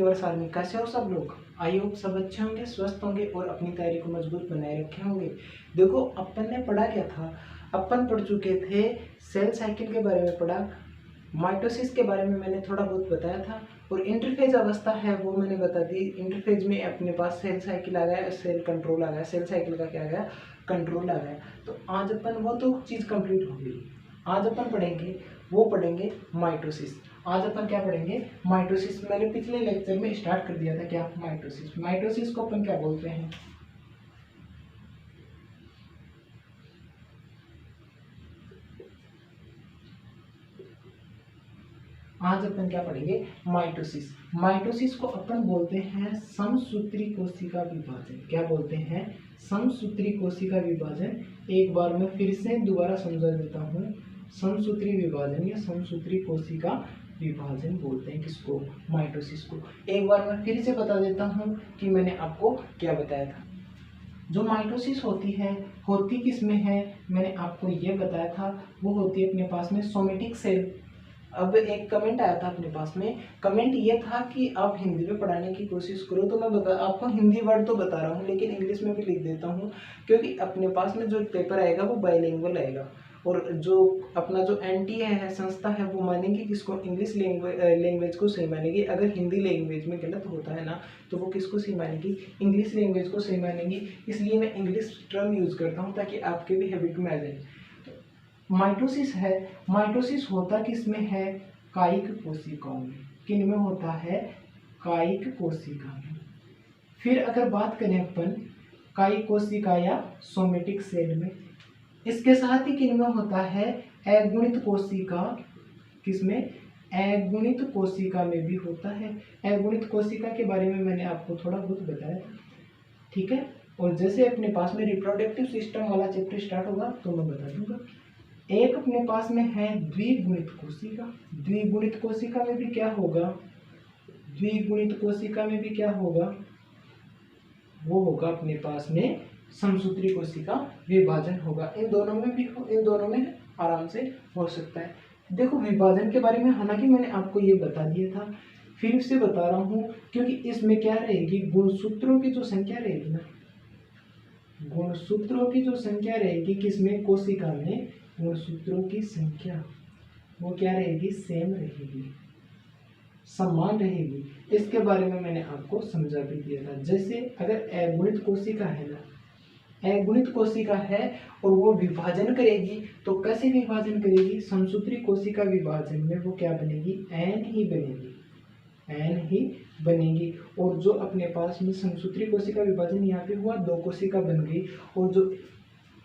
Universe army. कैसे हो सब लोग? आई होप सब अच्छे होंगे, स्वस्थ होंगे और अपनी तैयारी को मजबूत बनाए रखे होंगे। देखो अपन ने पढ़ा क्या था, अपन पढ़ चुके थे सेल साइकिल के बारे में पढ़ा, माइटोसिस के बारे में मैंने थोड़ा बहुत बताया था, और इंटरफेज अवस्था है वो मैंने बता दी। इंटरफेज में अपने पास सेल साइकिल आ गया, सेल कंट्रोल आ गया, सेल साइकिल का क्या आ गया, कंट्रोल आ गया। तो आज अपन वो तो चीज़ कंप्लीट हो गई। आज अपन पढ़ेंगे माइटोसिस। आज अपन क्या पढ़ेंगे, माइटोसिस। मैंने पिछले लेक्चर में स्टार्ट कर दिया था क्या, माइटोसिस। माइटोसिस को अपन क्या बोलते हैं, आज अपन क्या पढ़ेंगे, माइटोसिस। माइटोसिस को अपन बोलते हैं समसूत्री कोशिका विभाजन। क्या बोलते हैं, समसूत्री कोशिका विभाजन। एक बार मैं फिर से दोबारा समझा देता हूँ, समसूत्री विभाजन या समसूत्री कोशिका विभाजन बोलते हैं किसको, माइटोसिस को। एक बार मैं फिर से बता देता हूँ कि मैंने आपको क्या बताया था। जो माइटोसिस होती है, होती किस में है, मैंने आपको ये बताया था, वो होती है अपने पास में सोमेटिक सेल। अब एक कमेंट आया था अपने पास में, कमेंट ये था कि आप हिंदी में पढ़ाने की कोशिश करो, तो मैं आपको हिंदी वर्ड तो बता रहा हूँ लेकिन इंग्लिश में भी लिख देता हूँ, क्योंकि अपने पास में जो पेपर आएगा वो बाइलिंगुअल आएगा। और जो अपना जो एनटीए है संस्था है वो मानेंगे किसको, इंग्लिश लैंग्वेज को सही मानेगी। अगर हिंदी लैंग्वेज में गलत होता है ना तो वो किसको सही मानेगी, इंग्लिश लैंग्वेज को सही मानेगी। इसलिए मैं इंग्लिश टर्म यूज़ करता हूँ ताकि आपके भी हैबिट में आ जाए। माइटोसिस है, माइटोसिस होता किस में है, कायिक कोशिकाओं में। किन में होता है, कायिक कोशिका में। फिर अगर बात करें अपन कायिक कोशिका या सोमेटिक सेल में, इसके साथ ही किन में होता है, अगुणित कोशिका। किसमें, अगुणित कोशिका में भी होता है। अगुणित कोशिका के बारे में मैंने आपको थोड़ा बहुत बताया था, ठीक है। और जैसे अपने पास में रिप्रोडक्टिव सिस्टम वाला चैप्टर स्टार्ट होगा तो मैं बता दूंगा। एक अपने पास में है द्विगुणित कोशिका। द्विगुणित कोशिका में भी क्या होगा, द्विगुणित कोशिका में भी क्या होगा, वो होगा अपने पास में समसूत्री कोशिका विभाजन होगा। इन दोनों में भी इन दोनों में आराम से हो सकता है। देखो विभाजन के बारे में हालांकि मैंने आपको ये बता दिया था, फिर से बता रहा हूँ, क्योंकि इसमें क्या रहेगी, गुणसूत्रों की जो संख्या रहेगी ना, गुणसूत्रों की जो संख्या रहेगी किसमें, कोशिका में, गुणसूत्रों की संख्या वो क्या रहेगी, सेम रहेगी, समान रहेगी। इसके बारे में मैंने आपको समझा भी दिया था। जैसे अगर अगुणित कोशिका है ना, अगुणित कोशिका है और वो विभाजन करेगी तो कैसे विभाजन करेगी, समसूत्री कोशिका विभाजन में वो क्या बनेगी, एन ही बनेगी, एन ही बनेगी। और जो अपने पास में समसूत्री कोशिका विभाजन यहाँ पे हुआ, दो कोशिका बन गई, और जो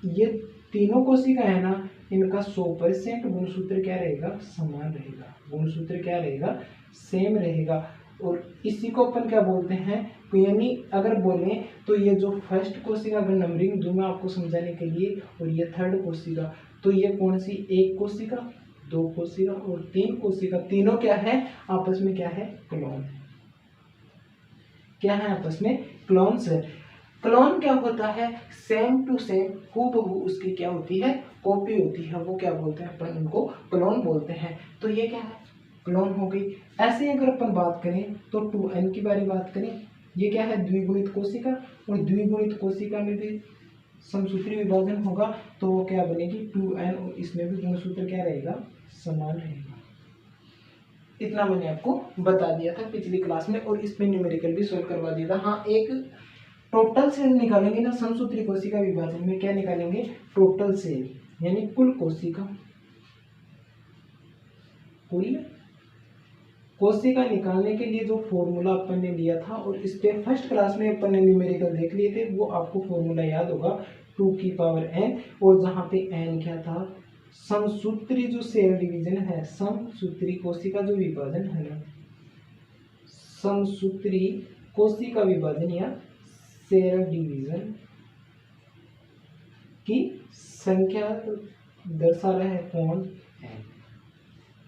ये तीनों कोशिका है ना, इनका 100% गुणसूत्र क्या रहेगा, समान रहेगा, गुणसूत्र क्या रहेगा, सेम रहेगा। और इसी को अपन क्या बोलते हैं, यानी अगर बोलें तो ये जो फर्स्ट कोशिका, अगर नंबरिंग दूं मैं आपको समझाने के लिए, और ये थर्ड कोशिका, तो ये कौन सी, एक कोशिका, दो कोशिका और तीन कोशिका, तीनों क्या है, आपस में क्या है, क्लोन है। क्या है, आपस में क्लोन्स है। क्लोन क्या होता है, सेम टू सेम, हूबहू उसकी क्या होती है, कॉपी होती है, वो क्या बोलते हैं, अपन उनको क्लोन बोलते हैं। तो ये क्या है, क्लोन हो गई। ऐसे ही अगर अपन बात करें तो 2n की बात करें, ये क्या है, द्विगुणित कोशिका, और द्विगुणित कोशिका में भी समसूत्री विभाजन होगा तो वो क्या बनेगी, 2n, और इसमें भी गुणसूत्र क्या रहेगा, समान रहेगा। इतना मैंने आपको बता दिया था पिछली क्लास में, और इसमें न्यूमेरिकल भी सोल्व करवा दिया था। हाँ, एक टोटल सेल निकालेंगे ना समसूत्री कोशिका विभाजन में, क्या निकालेंगे, टोटल सेल, यानी कुल कोशिका, कुल कोशिका निकालने के लिए जो फॉर्मूला अपन ने लिया था, और इस पे फर्स्ट क्लास में अपन ने न्यूमेरिकल देख लिए थे, वो आपको फॉर्मूला याद होगा, 2 की पावर n, और जहाँ पे n क्या था, समसूत्री जो सेल डिवीजन है, समसूत्री कोशिका जो विभाजन है ना, समसूत्री कोशिका विभाजन या सेल डिवीजन की संख्या दर्शा रहा है कौन, n।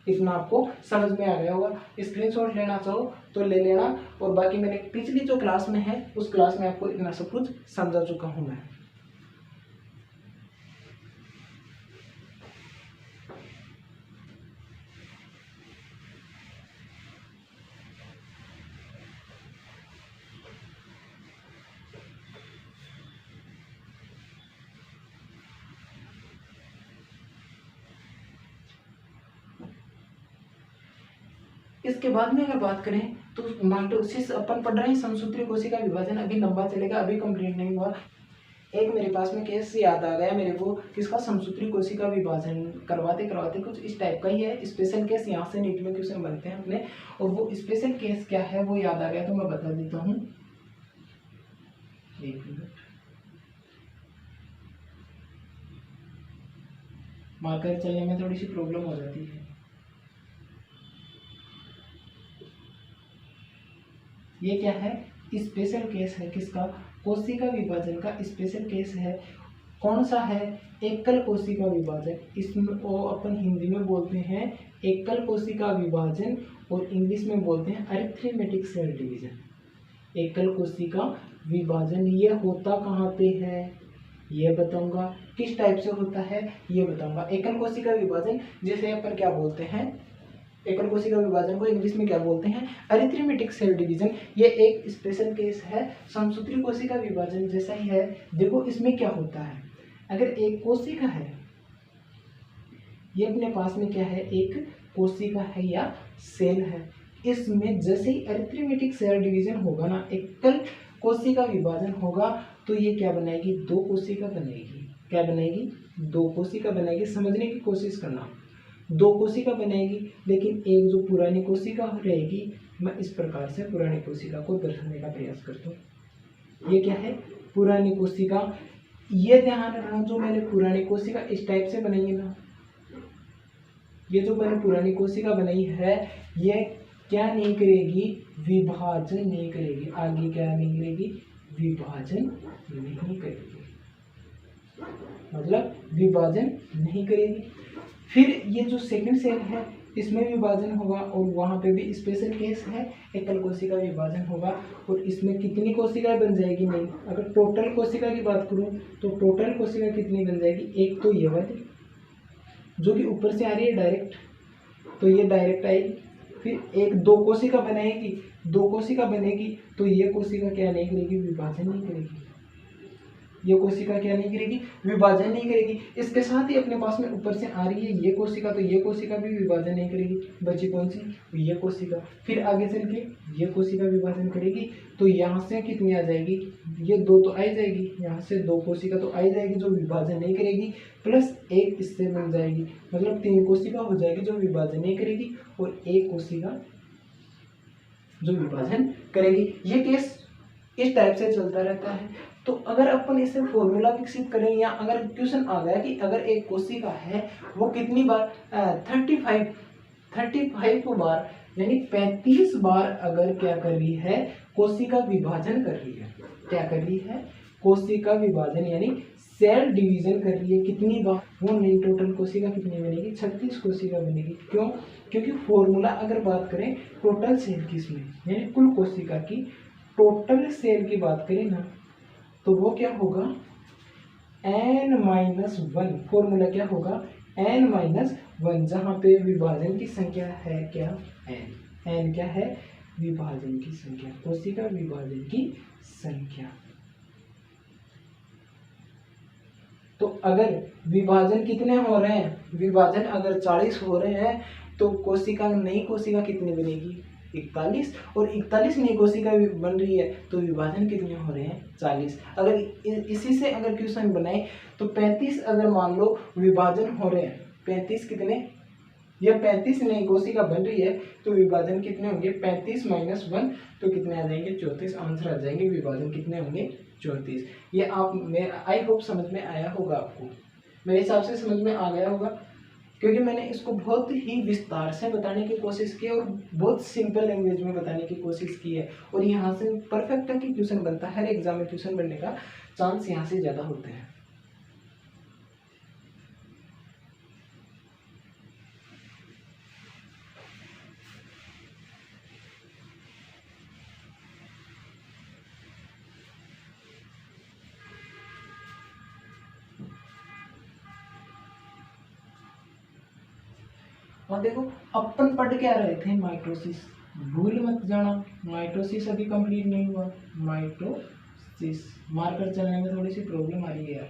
इतना आपको समझ में आ गया होगा। स्क्रीनशॉट लेना चाहो तो ले लेना, और बाकी मैंने पिछली जो क्लास में है उस क्लास में आपको इतना सब कुछ समझा चुका हूं मैं। इसके बाद में अगर बात करें तो माइटोसिस अपन पढ़ रहे हैं समसूत्री कोशिका विभाजन, अभी लंबा चलेगा, अभी कंप्लीट नहीं हुआ। एक मेरे पास में केस याद आ गया मेरे को, किसका, समसूत्री कोशिका विभाजन करवाते करवाते कुछ इस टाइप का ही है। स्पेशल केस यहाँ से नीट में क्वेश्चन बनते हैं अपने, और वो स्पेशल केस क्या है वो याद आ गया तो मैं बता देता हूँ। एक मिनट, मार्कर चलने में थोड़ी सी प्रॉब्लम हो जाती है। ये क्या है, स्पेशल केस है, किसका, कोशिका विभाजन का स्पेशल केस है। कौन सा है, एकल कोशिका विभाजन, इसमें वो अपन हिंदी में बोलते हैं एकल कोशिका विभाजन, और इंग्लिश में बोलते हैं अरिथमेटिक सेल डिवीजन। एकल कोशिका विभाजन ये होता कहाँ पे है ये बताऊंगा, किस टाइप से होता है ये बताऊंगा। एकल कोशिका विभाजन जैसे अपन क्या बोलते हैं, एकल कोशिका विभाजन को इंग्लिश में क्या बोलते हैं, अरिथमेटिक सेल डिवीजन। ये एक स्पेशल केस है, समसूत्री कोशिका विभाजन जैसा ही है। देखो इसमें क्या होता है, अगर एक कोशिका है, ये अपने पास में क्या है, एक कोशिका है या सेल है, इसमें जैसे ही अरिथमेटिक सेल डिवीजन होगा ना, एकल कोशिका विभाजन होगा, तो ये क्या बनाएगी, दो कोशिका बनाएगी। क्या बनाएगी, दो कोशिका बनाएगी। समझने की कोशिश करना, दो कोशिका बनाएगी, लेकिन एक जो पुरानी कोशिका रहेगी, मैं इस प्रकार से पुरानी कोशिका को दर्शाने का प्रयास करता हूँ। ये क्या है, पुरानी कोशिका। ये ध्यान रखना, जो मैंने पुरानी कोशिका इस टाइप से बनाई है ना, ये जो मैंने पुरानी कोशिका बनाई है, ये क्या नहीं करेगी, विभाजन नहीं करेगी। आगे क्या नहीं करेगी, विभाजन नहीं करेगी, मतलब विभाजन नहीं करेगी। फिर ये जो सेकंड सेल है, इसमें विभाजन होगा, और वहाँ पे भी स्पेशल केस है, एकल कोशिका विभाजन होगा, और इसमें कितनी कोशिकाएं बन जाएगी, नहीं, अगर टोटल कोशिका की बात करूँ तो टोटल कोशिका कितनी बन जाएगी, एक तो ये वाली जो कि ऊपर से आ रही है डायरेक्ट, तो ये डायरेक्ट आएगी। फिर एक दो कोशिका बनाएगी, दो कोशिका बनेगी, तो ये कोशिका क्या नहीं करेगी, विभाजन नहीं करेगी। ये कोशिका क्या नहीं करेगी, विभाजन नहीं करेगी। इसके साथ ही अपने पास में ऊपर से आ रही है ये कोशिका, तो ये कोशिका भी विभाजन नहीं करेगी। बची कौन सी, ये कोशिका। फिर आगे चल के ये कोशिका विभाजन करेगी, तो यहाँ से कितनी आ जाएगी, ये दो तो आ जाएगी, यहाँ से दो कोशिका तो आ जाएगी जो विभाजन नहीं करेगी, प्लस एक इससे बन जाएगी, मतलब तीन कोशिका हो जाएगी जो विभाजन नहीं करेगी, और एक कोशिका जो विभाजन करेगी। ये केस इस टाइप से चलता रहता है। तो अगर अपन इसे फॉर्मूला विकसित करें, या अगर क्वेश्चन आ गया कि अगर एक कोशिका है वो कितनी बार 35 बार यानी 35 बार अगर क्या कर रही है, कोशिका विभाजन कर रही है, क्या कर रही है, कोशिका विभाजन यानी सेल डिवीजन कर रही है, कितनी बार, वो नहीं, टोटल कोशिका कितनी बनेगी, 36 कोशिका बनेगी। क्यों, क्योंकि फॉर्मूला अगर बात करें टोटल सेल की, इसमें यानी कुल कोशिका की टोटल सेल की बात करें ना, तो वो क्या होगा, n-1। फॉर्मूला क्या होगा, n-1, जहां पे विभाजन की संख्या है क्या, n क्या है, विभाजन की संख्या, कोशिका विभाजन की संख्या। तो अगर विभाजन कितने हो रहे हैं, विभाजन अगर 40 हो रहे हैं, तो कोशिका, नई कोशिका कितनी बनेगी, 41, और 41 नई कोशिका बन रही है, तो विभाजन कितने हो रहे हैं, 40। अगर इसी से अगर क्वेश्चन बनाए तो 35 अगर मान लो विभाजन हो रहे हैं, 35 कितने, ये 35 नई कोशिका बन रही है, तो विभाजन कितने होंगे, 35 - 1, तो कितने आ जाएंगे, 34 आंसर आ जाएंगे। विभाजन कितने होंगे, 34। ये आप, मैं आई होप समझ में आया होगा आपको, मेरे हिसाब से समझ में आ गया होगा, क्योंकि मैंने इसको बहुत ही विस्तार से बताने की कोशिश की और बहुत सिंपल लैंग्वेज में बताने की कोशिश की है, और यहाँ से परफेक्ट की क्वेश्चन बनता है, हर एग्जाम में क्वेश्चन बनने का चांस यहाँ से ज़्यादा होते हैं। और देखो अपन पढ़ क्या रहे थे, माइटोसिस, भूल मत जाना, माइटोसिस अभी कंप्लीट नहीं हुआ। माइटोसिस, मार्कर चलने में थोड़ी सी प्रॉब्लम आ रही है यार।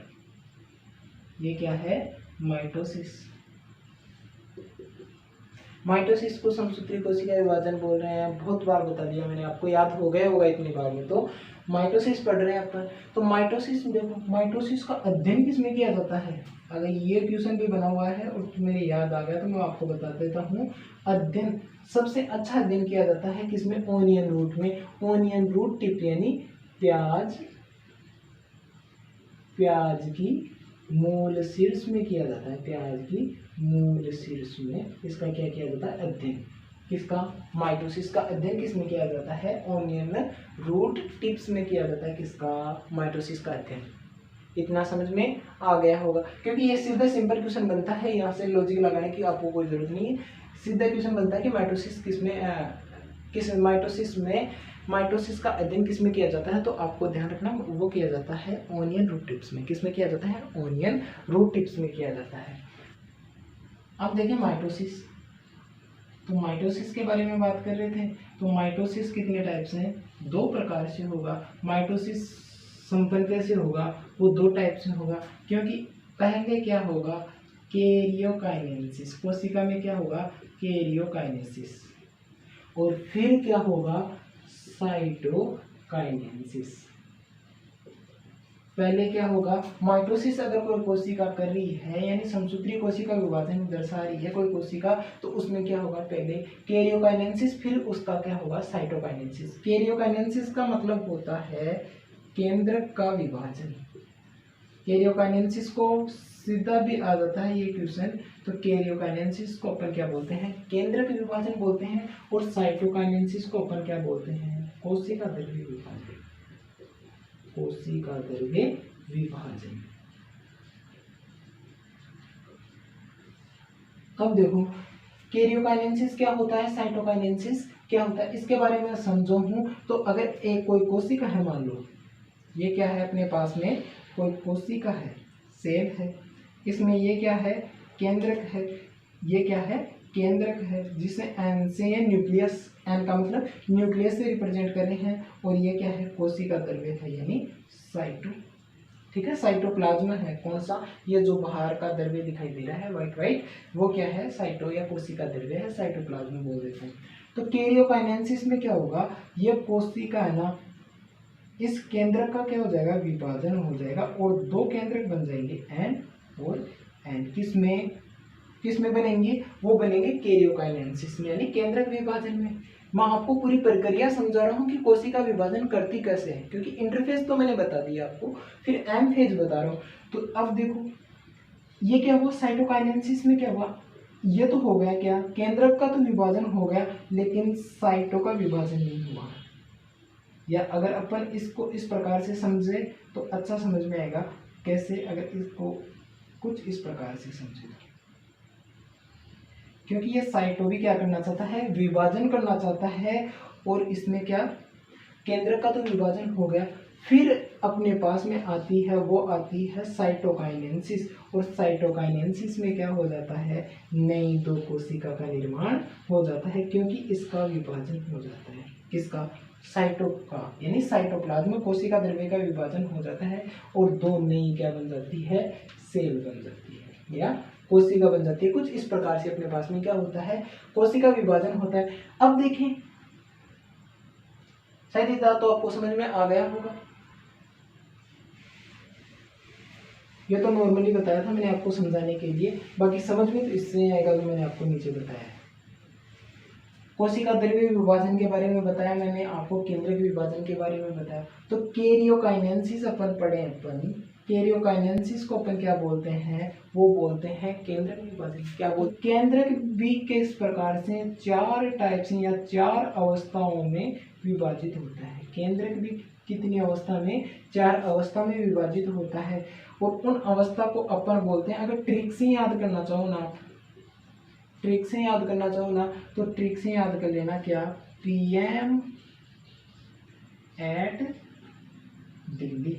ये क्या है, माइटोसिस। माइटोसिस को समसूत्री कोशिका विभाजन बोल रहे हैं, बहुत बार बता दिया मैंने आपको, याद हो गया होगा इतनी बार में। तो माइटोसिस पढ़ रहे हैं अपन, तो माइटोसिस देखो, माइटोसिस का अध्ययन किसमें किया जाता है। अगर ये क्वेश्चन भी बना हुआ है और मेरे याद आ गया तो मैं आपको बता देता हूँ। अध्ययन सबसे अच्छा अध्ययन किया जाता है किसमें, ओनियन रूट में। ओनियन रूट टिप यानी प्याज, प्याज की मूल शीर्ष में किया जाता है, प्याज की मूल शीर्ष में इसका क्या किया जाता है, अध्ययन। किसका, माइटोसिस का अध्ययन किसमें किया जाता है, ओनियन रूट टिप्स में किया जाता है। किसका, माइटोसिस का अध्ययन। इतना समझ में आ गया होगा, क्योंकि ये सीधा सिंपल क्वेश्चन बनता है, यहाँ से लॉजिक लगाने की आपको कोई जरूरत नहीं है। सीधा क्वेश्चन बनता है कि माइटोसिस किस माइटोसिस का अध्ययन किसमें किया जाता है, तो आपको ध्यान रखना वो किया जाता है ओनियन रूट टिप्स में। किसमें किया जाता है, ओनियन रूट टिप्स में किया जाता है। अब देखिए माइटोसिस, तो माइटोसिस के बारे में बात कर रहे थे। तो माइटोसिस कितने टाइप से हैं, दो प्रकार से होगा। माइटोसिस संपन्न कैसे होगा, वो दो टाइप से होगा, क्योंकि पहले क्या होगा, कैरियोकाइनेसिस, कोशिका में क्या होगा, कैरियोकाइनेसिस, और फिर क्या होगा, साइटोकाइनेसिस। पहले क्या होगा, माइटोसिस अगर कोई कोशिका कर रही है, यानी समसूत्री कोशिका विभाजन दर्शा रही है कोई कोशिका, तो उसमें क्या होगा, पहले कैरियोकाइनेसिस, फिर उसका क्या होगा, साइटोकाइनेसिस। कैरियोकाइनेसिस का मतलब होता है केंद्रक का विभाजन। कैरियोकाइनेसिस को सीधा भी आ जाता है ये क्वेश्चन, तो कैरियोकाइनेसिस को अपन क्या बोलते हैं, केंद्रक विभाजन बोलते हैं, और साइटोकाइनेसिस को अपन क्या बोलते हैं, कोशिका द्रव्य विभाजन। कोशिका द्रव्य विभाजन। अब देखो कैरियोकाइनेसिस क्या होता है, साइटोकाइनेसिस क्या होता है, इसके बारे में समझो हूं। तो अगर एक कोई कोशिका है, मान लो ये क्या है, अपने पास में कोई कोशिका है, सेल है, इसमें ये क्या है, केंद्रक है, ये क्या है, केंद्रक है, जिसे एन से न्यूक्लियस, एन का मतलब न्यूक्लियस से रिप्रेजेंट कर रहे हैं, और ये क्या है, कोशिका द्रव्य है, यानी साइटो, ठीक है, साइटोप्लाज्म है। कौन सा, ये जो बाहर का द्रव्य दिखाई दे रहा है व्हाइट व्हाइट, वो क्या है, साइटो या कोशिका द्रव्य है, साइटोप्लाज्म बोल देते हैं। तो कैरियोकाइनेसिस में क्या होगा, ये कोशिका है ना, इस केंद्रक का क्या हो जाएगा, विभाजन हो जाएगा, और दो केंद्रक बन जाएंगे, एन और एन। किसमें बनेंगे, वो बनेंगे कैरियोकाइनेसिस में, यानी केंद्रक विभाजन में। मैं आपको पूरी प्रक्रिया समझा रहा हूँ कि कोशिका विभाजन करती कैसे है, क्योंकि इंटरफेस तो मैंने बता दिया आपको, फिर एम फेज बता रहा हूँ। तो अब देखो ये क्या हुआ, साइटोकाइनेसिस में क्या हुआ, ये तो हो गया क्या, केंद्रक का तो विभाजन हो गया, लेकिन साइटो का विभाजन नहीं हुआ। या अगर अपन इसको इस प्रकार से समझे तो अच्छा समझ में आएगा। कैसे, अगर इसको कुछ इस प्रकार से समझे, क्योंकि ये साइटो भी क्या करना चाहता है, विभाजन करना चाहता है, और इसमें क्या, केंद्र का तो विभाजन हो गया, फिर अपने पास में आती है, वो आती है साइटोकाइनेसिस, और साइटोकाइनेसिस में क्या हो जाता है, नई दो कोशिका का निर्माण हो जाता है, क्योंकि इसका विभाजन हो जाता है, किसका, साइटो का, यानी साइटोप्लाज्म कोशिका द्रव्य का विभाजन हो जाता है, और दो नई क्या बन जाती है, सेल बन जाती है, या कोशिका बन जाती है। कुछ इस प्रकार से अपने पास में क्या होता है, कोशिका विभाजन होता है। अब देखें, शायद इतना तो आपको समझ में आ गया होगा। ये तो नॉर्मली बताया था मैंने आपको समझाने के लिए, बाकी समझ में तो इससे आएगा जो मैंने आपको नीचे बताया। कोशिका द्रव्य विभाजन के बारे में बताया मैंने आपको, केंद्रक विभाजन के बारे में बताया। तो कैरियोकाइनेसिस अपन पढ़े, अपन कैरियोकाइनेसिस को अपन क्या बोलते हैं, वो बोलते हैं केंद्रक विभाजन। क्या बोलते, केंद्रक भी किस प्रकार से, चार टाइप से या चार अवस्थाओं में विभाजित होता है। केंद्रक भी कितनी अवस्था में, चार अवस्था में विभाजित होता है, और उन अवस्था को अपन बोलते हैं, अगर ट्रिक से याद करना चाहो ना, ट्रिक से याद करना चाहो ना, तो ट्रिक से याद कर लेना, क्या, पीएम एट दिल्ली।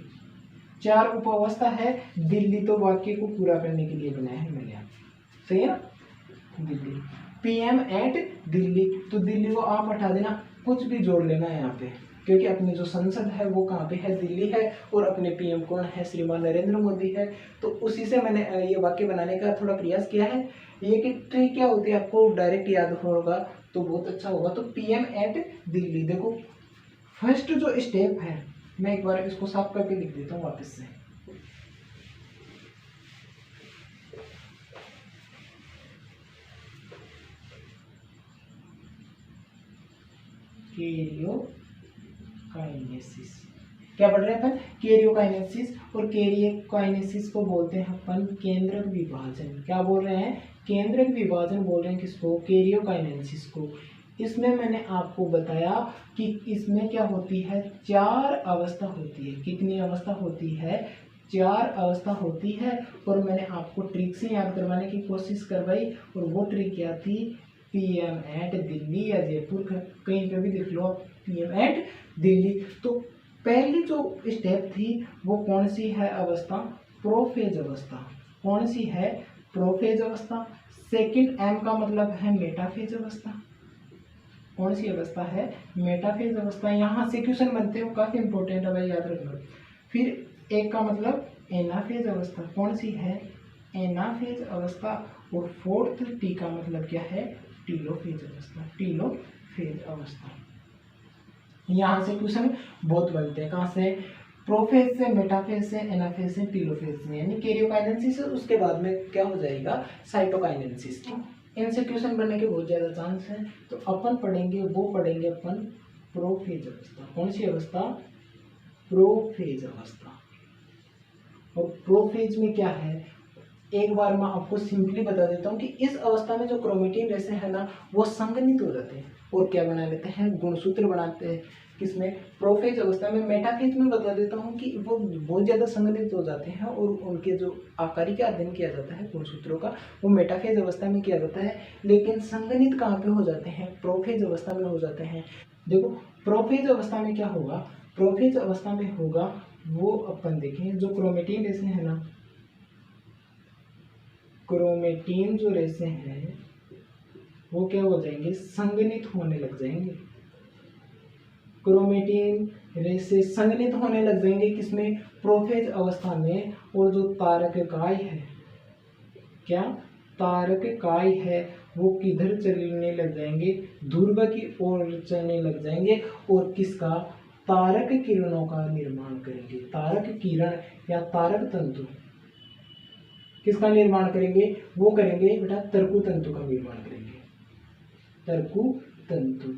चार उप अवस्था है, दिल्ली तो वाक्य को पूरा करने के लिए बनाया है मैंने, सही है ना, दिल्ली, पीएम एट दिल्ली, तो दिल्ली को आप हटा देना, कुछ भी जोड़ लेना है यहाँ पे, क्योंकि अपनी जो संसद है वो कहाँ पे है, दिल्ली है, और अपने पीएम कौन है, श्रीमान नरेंद्र मोदी है। तो उसी से मैंने ये वाक्य बनाने का थोड़ा प्रयास किया है। ये कि ट्री क्या होती है आपको डायरेक्ट याद होगा तो बहुत अच्छा होगा। तो पीएम एट दिल्ली, देखो फर्स्ट जो स्टेप है, मैं एक बार इसको साफ करके लिख देता हूँ वापस से। कैरियोकाइनेसिस, क्या पढ़ रहे हैं अपन, कैरियोकाइनेसिस। और कैरियोकाइनेसिस को बोलते हैं अपन केंद्रक विभाजन। क्या बोल रहे हैं, केंद्रक विभाजन बोल रहे हैं किसको, कैरियोकाइनेसिस को। इसमें मैंने आपको बताया कि इसमें क्या होती है, 4 अवस्था होती है। कितनी अवस्था होती है, 4 अवस्था होती है। और मैंने आपको ट्रिक से याद करवाने की कोशिश करवाई, और वो ट्रिक क्या थी, पीएम एट दिल्ली या जयपुर, कहीं पे भी देख लो आप, पीएम एट दिल्ली। तो पहली जो स्टेप थी वो कौन सी है अवस्था, प्रोफेज अवस्था। कौन सी है, प्रोफेज अवस्था। सेकंड एम का मतलब है मेटाफेज अवस्था। कौन सी अवस्था है, मेटाफेज अवस्था। यहाँ से क्वेश्चन बनते हो, काफी इंपॉर्टेंट है भाई, याद रखना। फिर एक का मतलब एनाफेज अवस्था। कौन सी है, एनाफेज अवस्था। और फोर्थ टी का मतलब क्या है, टीलोफेज अवस्था। टीलोफेज अवस्था। यहाँ से क्वेश्चन बहुत बनते हैं, कहाँ से, प्रोफेज से, मेटाफेज से, एनाफेज से, टीलोफेज से, यानी कैरियोकाइनेसिस। उसके बाद में क्या हो जाएगा, साइटोकाइनेसिस। इनसे क्वेश्चन बनने के बहुत ज्यादा चांस हैं। तो अपन पढ़ेंगे, वो पढ़ेंगे अपन प्रोफेज अवस्था। कौन सी अवस्था, प्रोफेज अवस्था। और प्रोफेज में क्या है, एक बार मैं आपको सिंपली बता देता हूँ कि इस अवस्था में जो क्रोमेटिन रेशे है ना वो संघनित हो जाते हैं और क्या बना लेते हैं, गुणसूत्र बनाते हैं। किसमें, प्रोफेज अवस्था में। मेटाफेज में बता देता हूँ कि वो बहुत ज़्यादा संघनित हो जाते हैं और उनके जो आकारी का अध्ययन किया जाता है गुणसूत्रों का, वो मेटाफेज अवस्था में किया जाता है। लेकिन संघनित कहाँ पे हो जाते हैं, प्रोफेज अवस्था में हो जाते हैं। देखो प्रोफेज अवस्था में क्या होगा, प्रोफेज अवस्था में होगा वो अपन देखें, जो क्रोमेटिन रेशे है ना, क्रोमेटिन जो रेशे हैं वो क्या हो जाएंगे, संघनित होने लग जाएंगे। क्रोमेटिन रेशे संघनित होने लग जाएंगे किसमें, प्रोफेज अवस्था में। और जो तारक काय है, क्या तारक काय है, वो किधर चलने लग जाएंगे, ध्रुव की ओर चलने लग जाएंगे। और किसका, तारक किरणों का निर्माण करेंगे। तारक किरण या तारक तंतु किसका निर्माण करेंगे, वो करेंगे बेटा तरकु तंतु का निर्माण करेंगे। तरकु तंतु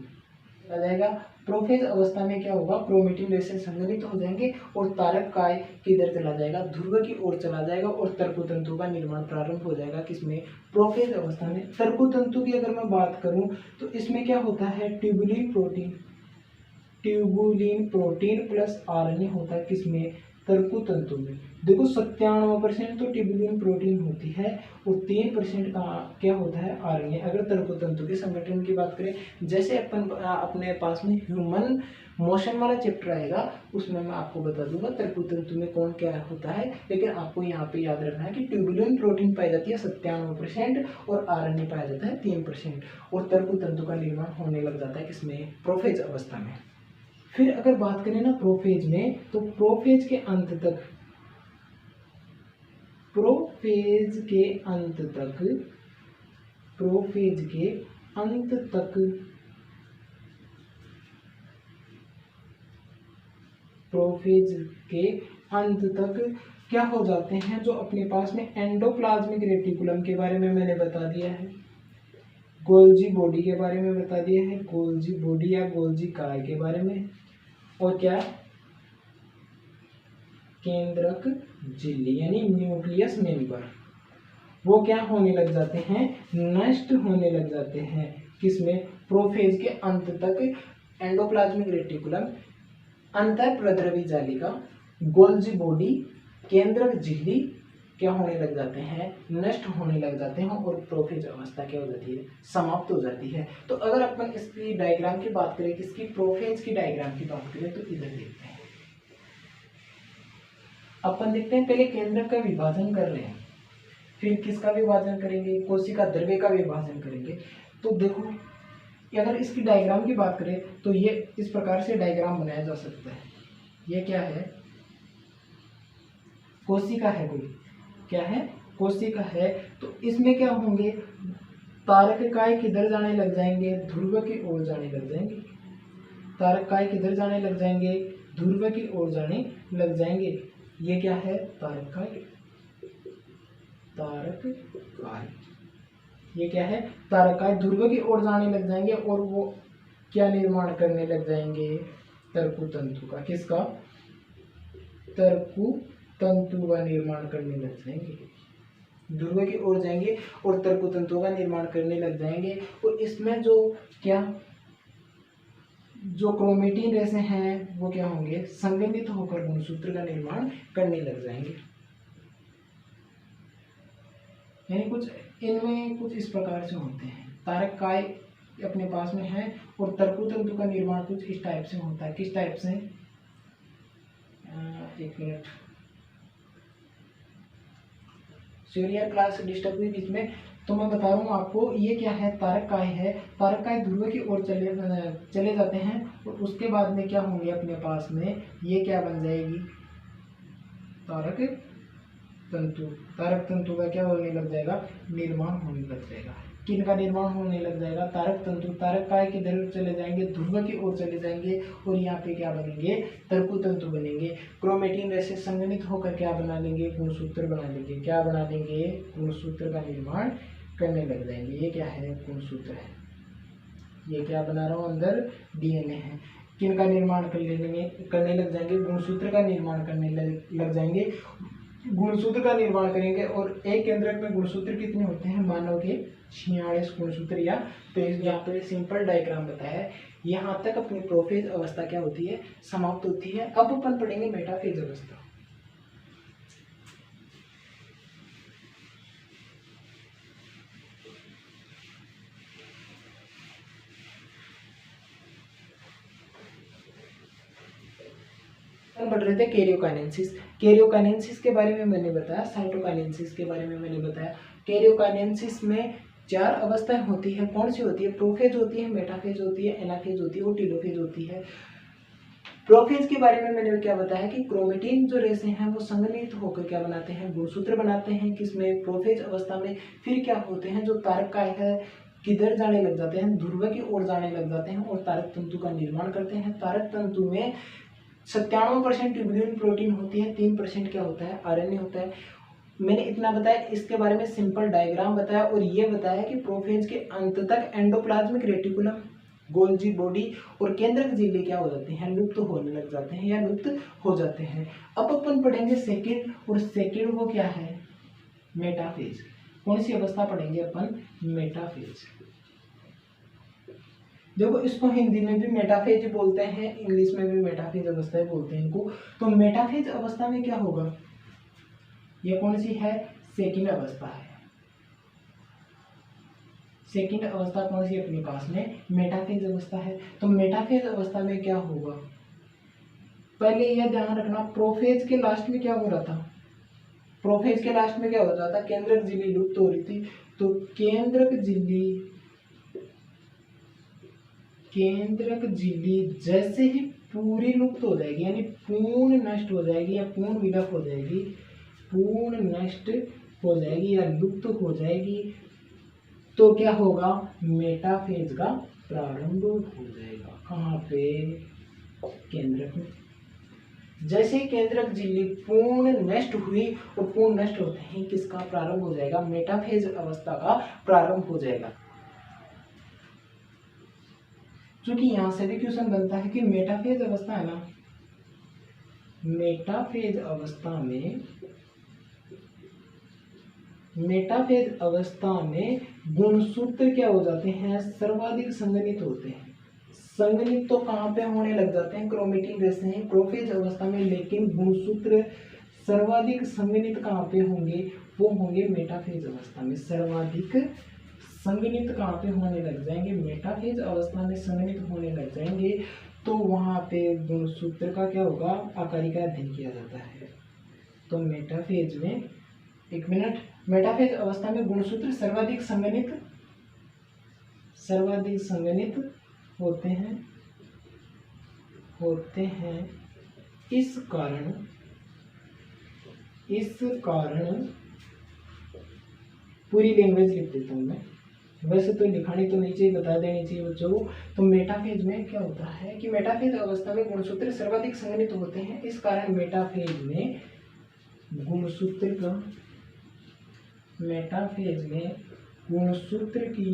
आ जाएगा। प्रोफेज अवस्था में क्या होगा, क्रोमेटिन रेशे संघनित हो जाएंगे और तारक काय किधर चला जाएगा, ध्रुव की ओर चला जाएगा और तरकु तंतु का निर्माण प्रारंभ हो जाएगा। किसमें, प्रोफेज अवस्था में। तरकु तंतु की अगर मैं बात करूं तो इसमें क्या होता है, tubulin protein, tubulin protein plus RNA होता है। किसमें, तरकु तंतु में। देखो 97% तो ट्यूबुलिन प्रोटीन होती है और 3% का क्या होता है, आरएनए। अगर तरकु तंतु के संगठन की बात करें, जैसे अपन अपने पास में ह्यूमन मोशन वाला चैप्टर आएगा उसमें मैं आपको बता दूंगा तरकु तंतु में कौन क्या होता है। लेकिन आपको यहाँ पे याद रखना है कि ट्यूबुलिन प्रोटीन पाई जाती है 97% और आरएनए पाया जाता है 3%। और तरकु तंतु का निर्माण होने लग जाता है किसमें, प्रोफेज अवस्था में। फिर अगर बात करें ना प्रोफेज में, तो प्रोफेज के अंत तक, प्रोफेज के अंत तक, प्रोफेज के अंत तक, प्रोफेज के अंत तक क्या हो जाते हैं, जो अपने पास में एंडोप्लाज्मिक रेटिकुलम के बारे में मैंने बता दिया है, गोल्जी बॉडी के बारे में बता दिया है, गोल्जी बॉडी या गोल्जी काय के बारे में, और क्या केंद्रक झिल्ली यानी न्यूक्लियस मेंबर, वो क्या होने लग जाते हैं, नष्ट होने लग जाते हैं। किसमें, प्रोफेज के अंत तक एंडोप्लाज्मिक रेटिकुलम, अंतःप्रद्रवी जालिका, गोल्जी बॉडी, केंद्रक झिल्ली क्या होने लग जाते हैं, नष्ट होने लग जाते हैं और प्रोफेज अवस्था क्या हो जाती है, समाप्त हो जाती है। तो अगर अपन इसकी डायग्राम की बात करें, किसकी, प्रोफेज की डायग्राम की बात करें, तो इधर देखते हैं। अपन देखते हैं पहले केंद्रक का विभाजन कर रहे हैं, फिर किसका विभाजन करेंगे, कोशिका द्रव्य का विभाजन करेंगे। तो देखो अगर इसकी डायग्राम की बात करें तो ये इस प्रकार से डायग्राम बनाया जा सकता है। ये क्या है, कोशिका है कोई, क्या है, कोशिका है। तो इसमें क्या होंगे, तारककाय किधर जाने लग जाएंगे, ध्रुव की ओर जाने लग जाएंगे। तारककाय किधर जाने लग जाएंगे, ध्रुव की ओर जाने लग जाएंगे। ये क्या है, तारककाय, तारककाय, ये क्या है, तारककाय ध्रुव की ओर जाने लग जाएंगे और वो क्या निर्माण करने लग जाएंगे, तरकु तंतु का, किसका, तरकु तंतु का निर्माण करने लग जाएंगे। ध्रुव की ओर जाएंगे और तरकु तंतु का निर्माण करने लग जाएंगे। और इसमें जो क्या, जो क्रोमेटिन रेशे हैं वो क्या होंगे, संघनित होकर गुणसूत्र का निर्माण करने लग जाएंगे। यानी कुछ इनमें कुछ इस प्रकार से होते हैं। तारककाय अपने पास में है और तरकु तंतु का निर्माण कुछ इस टाइप से होता है। किस टाइप से, एक मिनट, सूर्य क्लास डिस्टर्ब हुई बीच में, तो मैं बता रहा हूँ आपको। ये क्या है, तारककाय है। तारककाय ध्रुव की ओर चले जाते हैं और उसके बाद में क्या होंगे अपने पास में, ये क्या बन जाएगी, तारक तंतु। तारक तंतु का क्या होने लग जाएगा, निर्माण होने लग जाएगा। किन का निर्माण होने लग जाएगा, तारक तंतु। तारककाय किधर चले जाएंगे, ध्रुव की ओर चले जाएंगे और यहाँ पे क्या बनेंगे, तरकु तंतु बनेंगे। क्रोमेटिन रेशे संघनित होकर क्या बना लेंगे, गुणसूत्र बना लेंगे। क्या बना लेंगे, गुणसूत्र का निर्माण करने लग जाएंगे। ये क्या है, गुणसूत्र है। ये क्या बना रहा हूँ, अंदर डीएनए है। किन का निर्माण करने लग जाएंगे, गुणसूत्र का निर्माण करने लग जाएंगे। गुणसूत्र का निर्माण करेंगे और एक केंद्रक में गुणसूत्र कितने होते हैं, मानव के 46 गुणसूत्र। या तो यहाँ पे सिंपल डायग्राम बताया है। यहाँ तक अपनी प्रोफेज अवस्था क्या होती है, समाप्त होती है। अब अपन पढ़ेंगे मेटाफेज अवस्था। बढ़ रहे थे कैरियोकाइनेसिस। कैरियोकाइनेसिस के बारे में मैंने बताया, साइटोकाइनेसिस के बारे में मैंने बताया। कैरियोकाइनेसिस में 4 अवस्थाएं होती है। कौन सी होती है, प्रोफेज होती है, मेटाफेज होती है, एनाफेज होती है और टेलोफेज होती है। प्रोफेज के बारे में मैंने क्या बताया कि क्रोमेटिन जो रेशे हैं वो संघनित होकर क्या बनाते हैं, गुणसूत्र बनाते हैं। किसमें, प्रोफेज अवस्था में। फिर क्या होते हैं, जो तारककाय है किधर जाने लग जाते हैं, ध्रुव की ओर जाने लग जाते हैं और तारक तंतु का निर्माण करते हैं। तारक तंतु में 97% ट्यूबुलिन प्रोटीन होती है, 3% क्या होता है, आरएनए होता है। मैंने इतना बताया, इसके बारे में सिंपल डायग्राम बताया और ये बताया कि प्रोफेज के अंत तक एंडोप्लाज्मिक रेटिकुलम, गोल्जी बॉडी और केंद्रक झिल्ली क्या हो जाते हैं, लुप्त होने लग जाते हैं या लुप्त हो जाते हैं। अब अपन पढ़ेंगे सेकेंड, और सेकेंड वो क्या है, मेटाफेज। कौन सी अवस्था पढ़ेंगे अपन, मेटाफेज। देखो इसको हिंदी में भी मेटाफेज बोलते हैं, इंग्लिश में भी मेटाफेज अवस्था बोलते हैं इनको। तो मेटाफेज अवस्था में क्या होगा, ये कौन सी है, सेकंड अवस्था है। सेकंड अवस्था कौन सी अपने पास में, मेटाफेज अवस्था है। तो मेटाफेज अवस्था में क्या होगा, पहले यह ध्यान रखना, प्रोफेज के लास्ट में क्या हो रहा था, प्रोफेज के लास्ट में क्या हो रहा था, केंद्रक झिल्ली लुप्त हो रही थी। तो केंद्रक झिल्ली जैसे ही पूरी लुप्त हो जाएगी, यानी पूर्ण नष्ट हो जाएगी या पूर्ण विलुप्त हो जाएगी, पूर्ण नष्ट हो जाएगी या लुप्त हो जाएगी, तो क्या होगा, मेटाफेज का प्रारंभ हो जाएगा। कहाँ पे, केंद्रक में। जैसे केंद्रक झिल्ली पूर्ण नष्ट हुई और पूर्ण नष्ट होते ही किसका प्रारंभ हो जाएगा, मेटाफेज अवस्था का प्रारंभ हो जाएगा। क्योंकि यहां से भी क्वेश्चन बनता है कि मेटाफेज अवस्था है ना, मेटाफेज अवस्था में गुणसूत्र क्या हो जाते हैं, सर्वाधिक संघनित होते हैं। संघनित तो कहाँ पे होने लग जाते हैं, क्रोमेटिन रेशे हैं प्रोफेज अवस्था में, लेकिन गुणसूत्र सर्वाधिक संघनित कहाँ पे होंगे, वो होंगे मेटाफेज अवस्था में। सर्वाधिक संघनित कहाँ पे होने लग जाएंगे, मेटाफेज अवस्था में संघनित होने लग जाएंगे। तो वहाँ पे गुणसूत्र का क्या होगा, आकारिका का अध्ययन किया जाता है। तो मेटाफेज में, एक मिनट, मेटाफेज अवस्था में गुणसूत्र सर्वाधिक सर्वाधिक संघनित होते हैं। इस कारण पूरी लैंग्वेज लिख देता हूँ मैं, वैसे तो लिखानी तो नीचे ही बता देनी चाहिए बच्चों को। तो मेटाफेज में क्या होता है कि मेटाफेज अवस्था में गुणसूत्र सर्वाधिक संघनित होते हैं, इस कारण मेटाफेज में गुणसूत्र की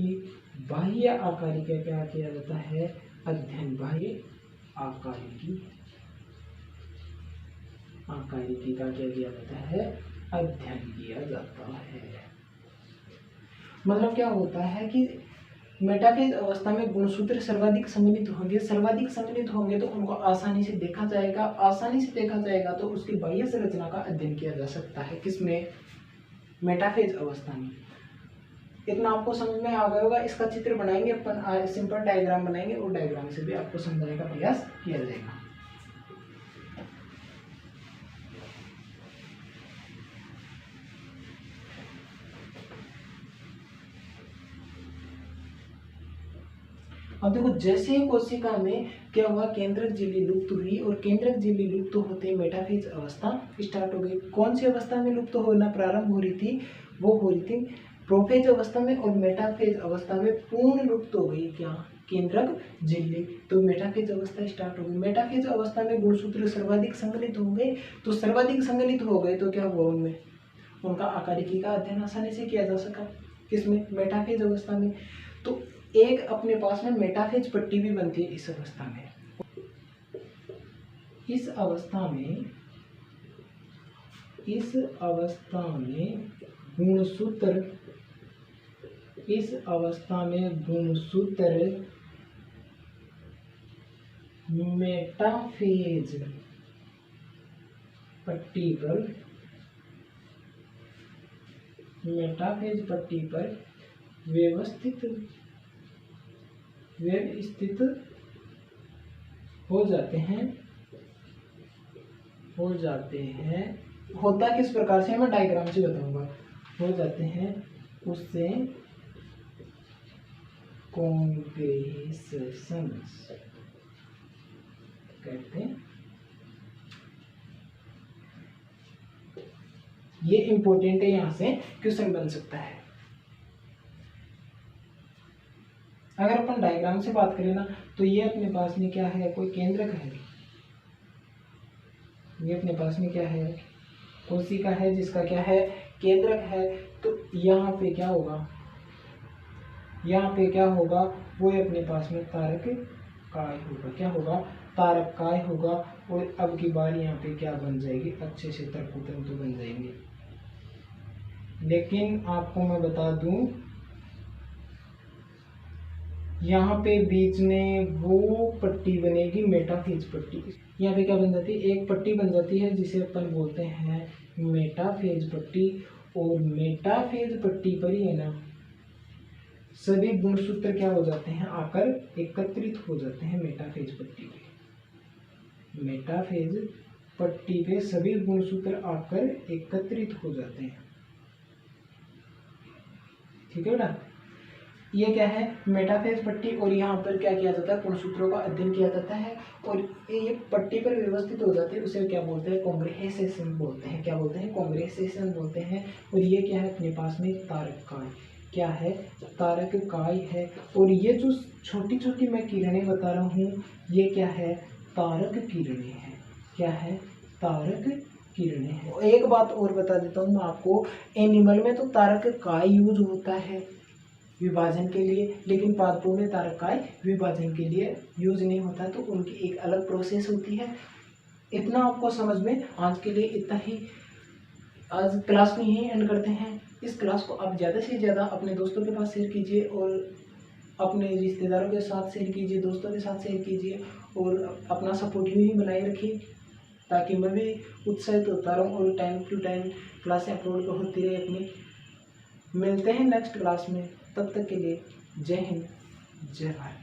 बाह्य आकारिकी का क्या किया जाता है? अध्ययन। बाह्य आकारिकी का क्या किया जाता है? अध्ययन किया जाता है। मतलब क्या होता है कि मेटाफेज अवस्था में गुणसूत्र सर्वाधिक संघनित होंगे तो उनको आसानी से देखा जाएगा तो उसकी बाह्य संरचना का अध्ययन किया जा सकता है। किसमें? मेटाफेज अवस्था में। इतना आपको समझ में आ गया होगा। इसका चित्र बनाएंगे अपन, सिंपल डायग्राम बनाएंगे और डायग्राम से भी आपको समझाने का प्रयास किया जाएगा। अब देखो, जैसे ही कोशिका में क्या हुआ, केंद्रक झिल्ली लुप्त हुई और केंद्रक झिल्ली लुप्त होते मेटाफेज अवस्था स्टार्ट हो गई। कौन सी अवस्था में लुप्त होना प्रारंभ हो रही थी? वो हो रही थी प्रोफेज अवस्था में, और मेटाफेज अवस्था में पूर्ण लुप्त हो गई क्या? केंद्रक झिल्ली। तो मेटाफेज अवस्था स्टार्ट हो गई। मेटाफेज अवस्था में गुणसूत्र सर्वाधिक संघनित हो गए। तो सर्वाधिक संघनित हो गए तो क्या हुआ? उनमें उनका आकारिकी का अध्ययन आसानी से किया जा सका। किसमें? मेटाफेज अवस्था में। तो एक अपने पास में मेटाफेज पट्टी भी बनती है इस अवस्था में। इस अवस्था में गुणसूत्र मेटाफेज पट्टी पर व्यवस्थित हो जाते हैं। होता किस प्रकार से? मैं डायग्राम से बताऊंगा। हो जाते हैं, उससे कॉन्ग्रेसेशंस कहते हैं। ये इंपॉर्टेंट है, यहां से क्वेश्चन बन सकता है। अगर अपन डायग्राम से बात करें ना, तो ये अपने पास में क्या है? कोई केंद्रक है। ये अपने पास में क्या है? कोशिका है, जिसका क्या है? केंद्रक है। तो यहाँ पे क्या होगा? वो अपने पास में तारक काय होगा। क्या होगा? तारक काय होगा। और अब की बार यहाँ पे क्या बन जाएगी? अच्छे से तंतु बन जाएंगे। लेकिन आपको मैं बता दूं, यहाँ पे बीच में वो पट्टी बनेगी मेटाफेज पट्टी। यहाँ पे क्या बन जाती है? एक पट्टी बन जाती है जिसे अपन बोलते हैं मेटाफेज पट्टी। और मेटाफेज पट्टी पर ही है ना, सभी गुणसूत्र क्या हो जाते हैं? आकर एकत्रित हो जाते हैं मेटाफेज पट्टी पे। मेटाफेज पट्टी पे सभी गुणसूत्र आकर एकत्रित हो जाते हैं। ठीक है बेटा? ये क्या है? मेटाफेज पट्टी। और यहाँ पर क्या किया जाता है? गुणसूत्रों का अध्ययन किया जाता है और ये पट्टी पर व्यवस्थित हो जाते हैं। उसे क्या बोलते हैं? कॉन्ग्रेसेशन बोलते हैं। क्या बोलते हैं? कॉन्ग्रेसेशन बोलते हैं। और ये क्या है? अपने पास में तारक काय। क्या है? तारक काय है। और ये जो छोटी छोटी मैं किरणें बता रहा हूँ, ये क्या है? तारक किरणें हैं। क्या है? तारक किरणें हैं। एक बात और बता देता हूँ मैं आपको, एनिमल में तो तारक काय यूज होता है विभाजन के लिए, लेकिन पादपों में तारक काय विभाजन के लिए यूज नहीं होता। तो उनकी एक अलग प्रोसेस होती है। इतना आपको समझ में। आज के लिए इतना ही। आज क्लास में यही एंड करते हैं। इस क्लास को आप ज़्यादा से ज़्यादा अपने दोस्तों के पास शेयर कीजिए और अपने रिश्तेदारों के साथ शेयर कीजिए, दोस्तों के साथ शेयर कीजिए और अपना सपोर्ट यूँ ही बनाए रखिए, ताकि मैं भी उत्साहित होता रहूँ और टाइम टू टाइम क्लासें अपलोड होती रहे अपनी। मिलते हैं नेक्स्ट क्लास में। तब तक के लिए जय हिंद, जय भारत।